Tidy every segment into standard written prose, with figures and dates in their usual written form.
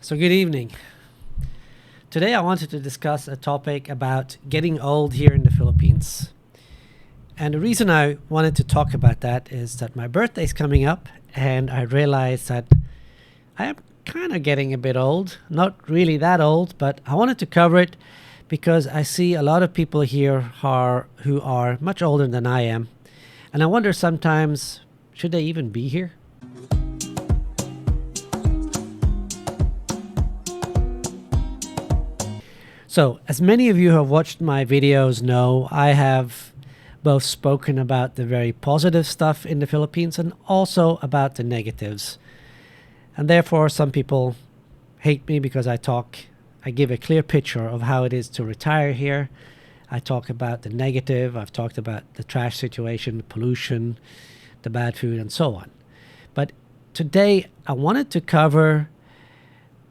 So, good evening. Today, I wanted to discuss a topic about getting old here in the Philippines. And the reason I wanted to talk about that is that my birthday is coming up, and I realized that I am kind of getting a bit old. Not really that old, but I wanted to cover it because I see a lot of people here who are much older than I am. And I wonder sometimes, should they even be here? So, as many of you who have watched my videos know, I have both spoken about the very positive stuff in the Philippines and also about the negatives. And therefore, some people hate me because I give a clear picture of how it is to retire here. I talk about the negative, I've talked about the trash situation, the pollution, the bad food, and so on. But today, I wanted to cover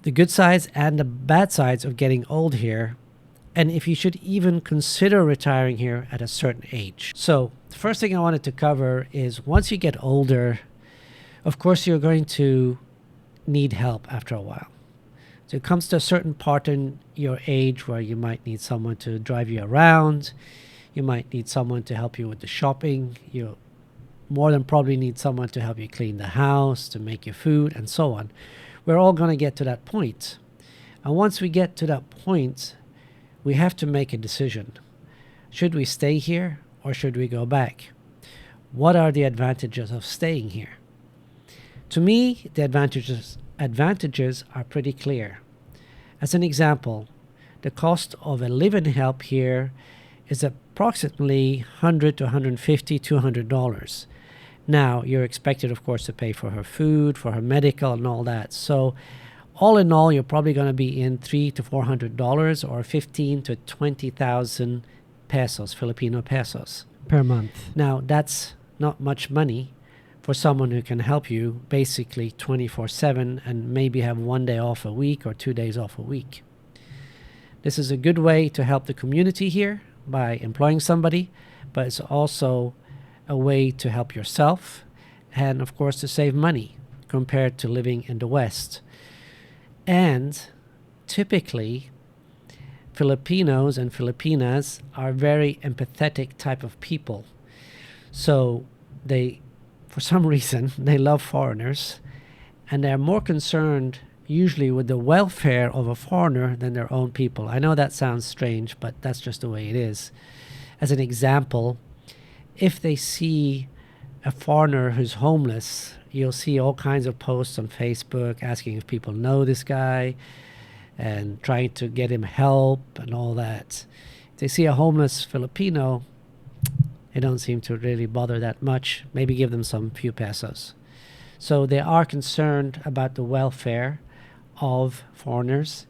the good sides and the bad sides of getting old here, and if you should even consider retiring here at a certain age. So, the first thing I wanted to cover is once you get older, of course, you're going to need help after a while. So, it comes to a certain part in your age where you might need someone to drive you around, you might need someone to help you with the shopping, you more than probably need someone to help you clean the house, to make your food, and so on. We're all going to get to that point. And once we get to that point, we have to make a decision. Should we stay here or should we go back? What are the advantages of staying here? To me, the advantages are pretty clear. As an example, the cost of a live-in help here is approximately $100 to $150, $200. Now, you're expected, of course, to pay for her food, for her medical, and all that. So, all in all, you're probably going to be in $300 to $400 or 15 to 20,000 pesos, Filipino pesos, per month. Now, that's not much money for someone who can help you basically 24/7 and maybe have one day off a week or 2 days off a week. This is a good way to help the community here by employing somebody, but it's also a way to help yourself and, of course, to save money compared to living in the West. And typically, Filipinos and Filipinas are very empathetic type of people. So for some reason, they love foreigners and they're more concerned usually with the welfare of a foreigner than their own people. I know that sounds strange, but that's just the way it is. As an example, if they see a foreigner who's homeless, you'll see all kinds of posts on Facebook asking if people know this guy and trying to get him help and all that. If they see a homeless Filipino, they don't seem to really bother that much, maybe give them some few pesos. So they are concerned about the welfare of foreigners.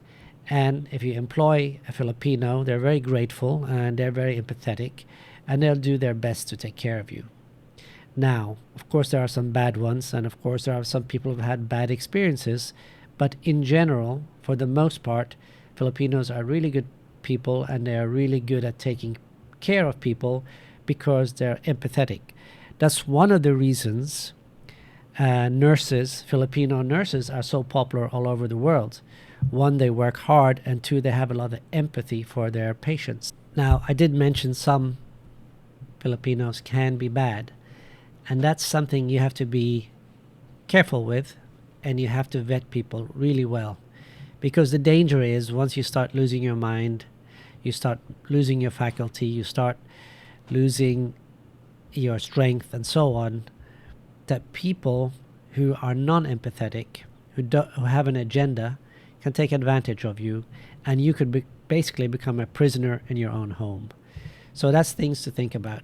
And if you employ a Filipino, they're very grateful and they're very empathetic and they'll do their best to take care of you. Now, of course, there are some bad ones, and of course, there are some people who've had bad experiences, but in general, for the most part, Filipinos are really good people and they are really good at taking care of people because they're empathetic. That's one of the reasons Filipino nurses, are so popular all over the world. One, they work hard, and two, they have a lot of empathy for their patients. Now, I did mention some Filipinos can be bad, and that's something you have to be careful with, and you have to vet people really well, because the danger is once you start losing your mind, you start losing your faculty, you start losing your strength and so on, that people who are non-empathetic, who have an agenda, can take advantage of you, and you could basically become a prisoner in your own home. So that's things to think about.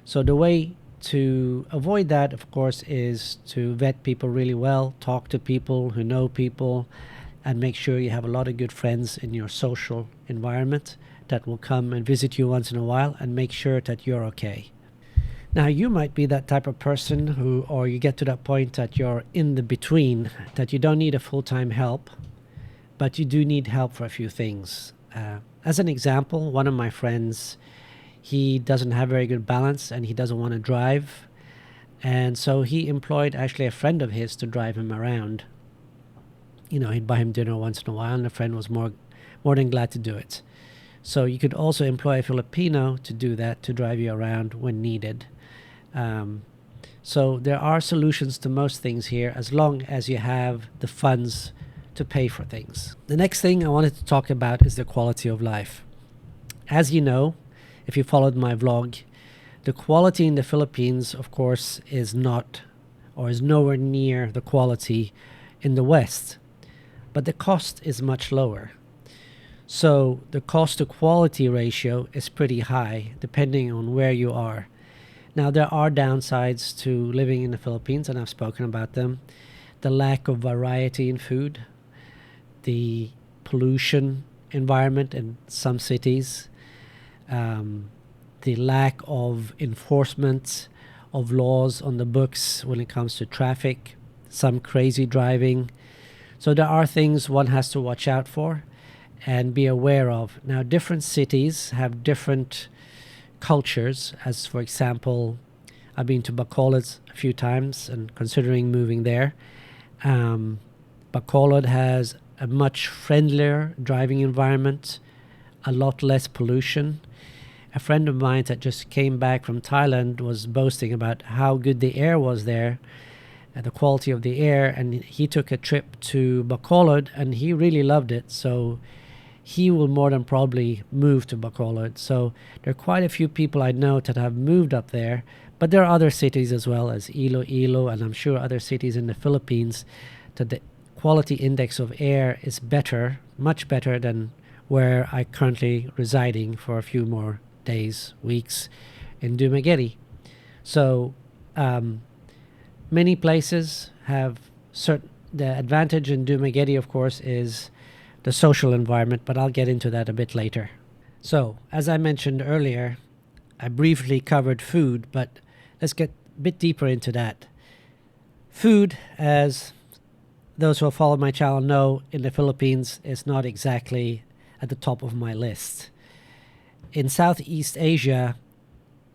So the way to avoid that, of course, is to vet people really well, talk to people who know people, and make sure you have a lot of good friends in your social environment that will come and visit you once in a while and make sure that you're okay. Now, you might be that type of person or you get to that point that you're in the between, that you don't need a full-time help, but you do need help for a few things. As an example, one of my friends, he doesn't have very good balance and he doesn't want to drive. And so he employed actually a friend of his to drive him around. he'd buy him dinner once in a while, and the friend was more than glad to do it. So you could also employ a Filipino to do that, to drive you around when needed. So there are solutions to most things here, as long as you have the funds to pay for things. The next thing I wanted to talk about is the quality of life. As you know, if you followed my vlog, the quality in the Philippines, of course, is not, or is nowhere near the quality in the West. But the cost is much lower. So the cost to quality ratio is pretty high, depending on where you are. Now, there are downsides to living in the Philippines, and I've spoken about them. The lack of variety in food, the pollution environment in some cities, the lack of enforcement of laws on the books when it comes to traffic, some crazy driving. So there are things one has to watch out for and be aware of. Now, different cities have different cultures. As for example, I've been to Bacolod a few times and considering moving there. Bacolod has a much friendlier driving environment, a lot less pollution. A friend of mine that just came back from Thailand was boasting about how good the air was there, the quality of the air, and he took a trip to Bacolod and he really loved it. So he will more than probably move to Bacolod. So there are quite a few people I know that have moved up there, but there are other cities as well, as Iloilo, and I'm sure other cities in the Philippines, that the quality index of air is better, much better than where I currently residing for a few more days, weeks in Dumaguete. So many places have certain, the advantage in Dumaguete, of course, is the social environment, but I'll get into that a bit later. So, as I mentioned earlier, I briefly covered food, but let's get a bit deeper into that. Food, as those who have followed my channel know, in the Philippines is not exactly at the top of my list. In Southeast Asia,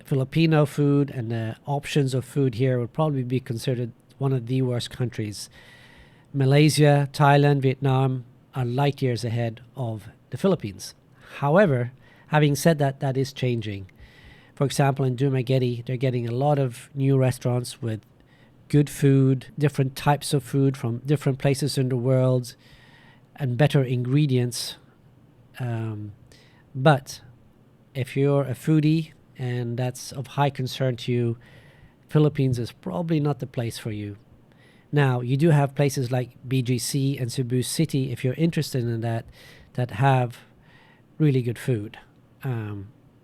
Filipino food and the options of food here would probably be considered one of the worst countries. Malaysia, Thailand, Vietnam are light years ahead of the Philippines. However, having said that, that is changing. For example, in Dumaguete, they're getting a lot of new restaurants with good food, different types of food from different places in the world, and better ingredients. But if you're a foodie and that's of high concern to you, Philippines is probably not the place for you. Now, you do have places like BGC and Cebu City, if you're interested in that, that have really good food.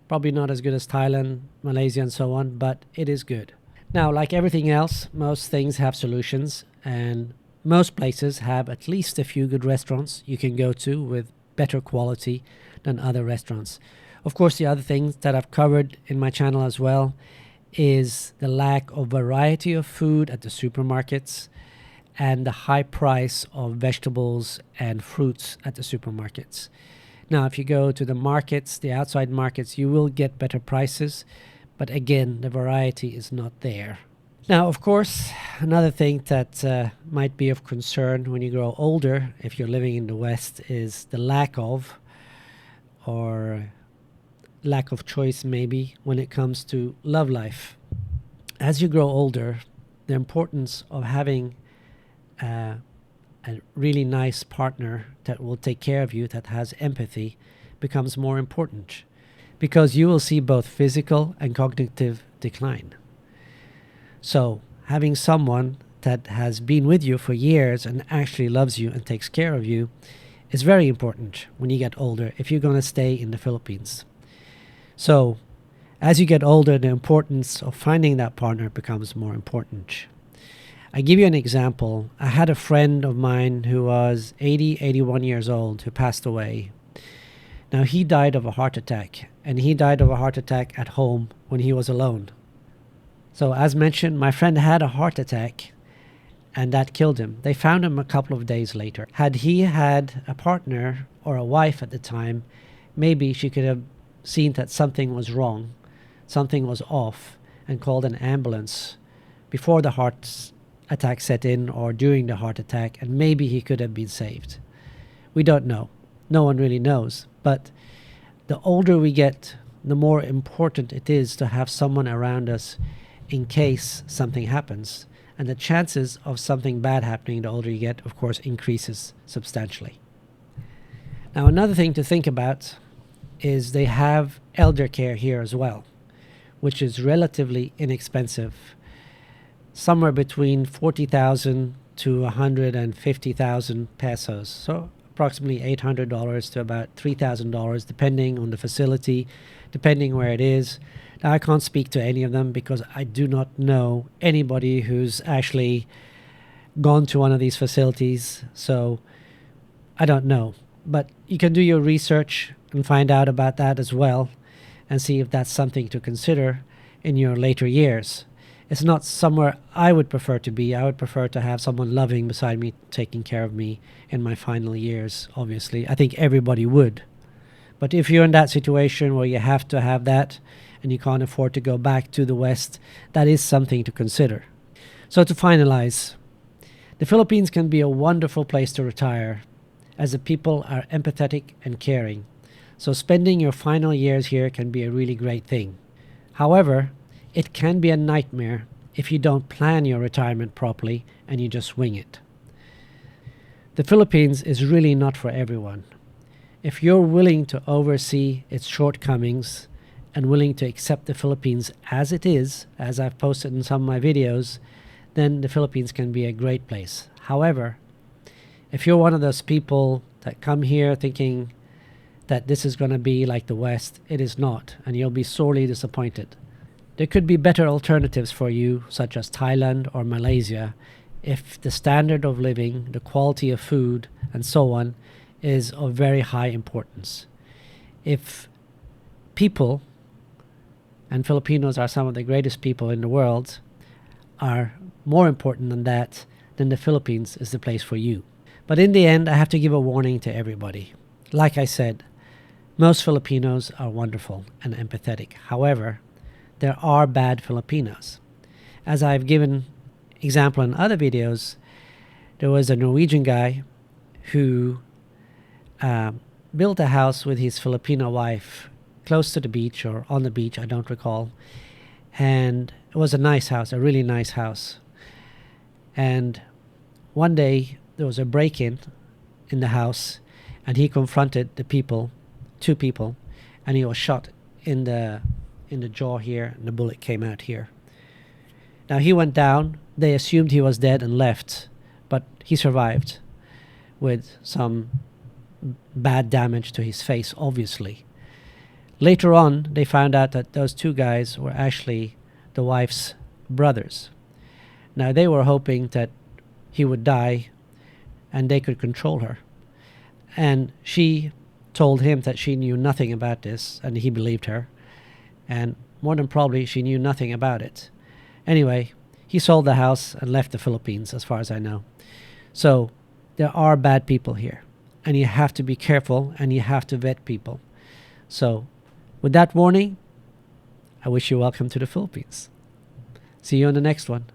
Probably not as good as Thailand, Malaysia, and so on, but it is good. Now, like everything else, most things have solutions, and most places have at least a few good restaurants you can go to with better quality than other restaurants. Of course, the other things that I've covered in my channel as well is the lack of variety of food at the supermarkets and the high price of vegetables and fruits at the supermarkets. Now, if you go to the markets, the outside markets, you will get better prices, but again, the variety is not there. Now, of course, another thing that might be of concern when you grow older, if you're living in the West, is the lack of choice maybe when it comes to love life. As you grow older, the importance of having a really nice partner that will take care of you, that has empathy, becomes more important, because you will see both physical and cognitive decline. So having someone that has been with you for years and actually loves you and takes care of you is very important when you get older, if you're going to stay in the Philippines. So as you get older, the importance of finding that partner becomes more important. I give you an example. I had a friend of mine who was 81 years old who passed away. Now, he died of a heart attack, and he died of a heart attack at home when he was alone. So as mentioned, my friend had a heart attack and that killed him. They found him a couple of days later. Had he had a partner or a wife at the time, maybe she could have seen that something was wrong, something was off, and called an ambulance before the heart attack set in or during the heart attack, and maybe he could have been saved. We don't know. No one really knows. But the older we get, the more important it is to have someone around us in case something happens. And the chances of something bad happening the older you get, of course, increases substantially. Now, another thing to think about is they have elder care here as well, which is relatively inexpensive, somewhere between 40,000 to 150,000 pesos. So approximately $800 to about $3,000, depending on the facility, depending where it is. Now, I can't speak to any of them because I do not know anybody who's actually gone to one of these facilities, so I don't know. But you can do your research and find out about that as well and see if that's something to consider in your later years. It's not somewhere I would prefer to be. I would prefer to have someone loving beside me, taking care of me in my final years, obviously. I think everybody would. But if you're in that situation where you have to have that and you can't afford to go back to the West, that is something to consider. So to finalize, the Philippines can be a wonderful place to retire as the people are empathetic and caring. So spending your final years here can be a really great thing. However, it can be a nightmare if you don't plan your retirement properly and you just wing it. The Philippines is really not for everyone. If you're willing to oversee its shortcomings and willing to accept the Philippines as it is, as I've posted in some of my videos, then the Philippines can be a great place. However, if you're one of those people that come here thinking that this is going to be like the West, it is not, and you'll be sorely disappointed. There could be better alternatives for you, such as Thailand or Malaysia, if the standard of living, the quality of food, and so on is of very high importance. If people, and Filipinos are some of the greatest people in the world, are more important than that, then the Philippines is the place for you. But in the end, I have to give a warning to everybody. Like I said, most Filipinos are wonderful and empathetic. However, there are bad Filipinos. As I've given example in other videos, there was a Norwegian guy who built a house with his Filipino wife close to the beach or on the beach, I don't recall. And it was a nice house, a really nice house. And one day there was a break-in in the house, and he confronted the people, two people, and he was shot in the jaw here, and the bullet came out here. Now he went down. They assumed he was dead and left, but he survived with some bad damage to his face, obviously. Later on, they found out that those two guys were actually the wife's brothers. Now they were hoping that he would die and they could control her. And she told him that she knew nothing about this, and he believed her. And more than probably, she knew nothing about it. Anyway, he sold the house and left the Philippines, as far as I know. So there are bad people here, and you have to be careful, and you have to vet people. So with that warning, I wish you welcome to the Philippines. See you on the next one.